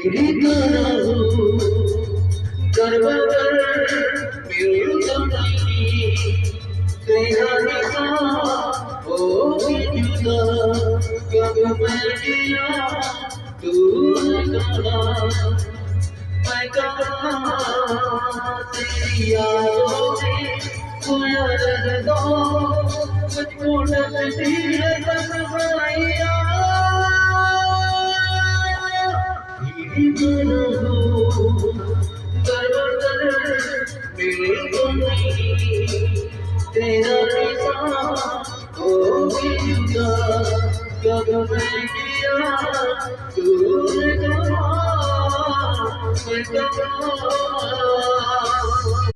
तेरी तरह करवकर मिलता नहीं तेरा निगाह हो भी जुदा कब मैं जिया तू कहा मैं कहा तेरी यादों में खोया रह दो मुझको डरती है तन्हाइयाँ तेरा निशान हो भी जुदा कब मैं किया तूने कहा मैं कहा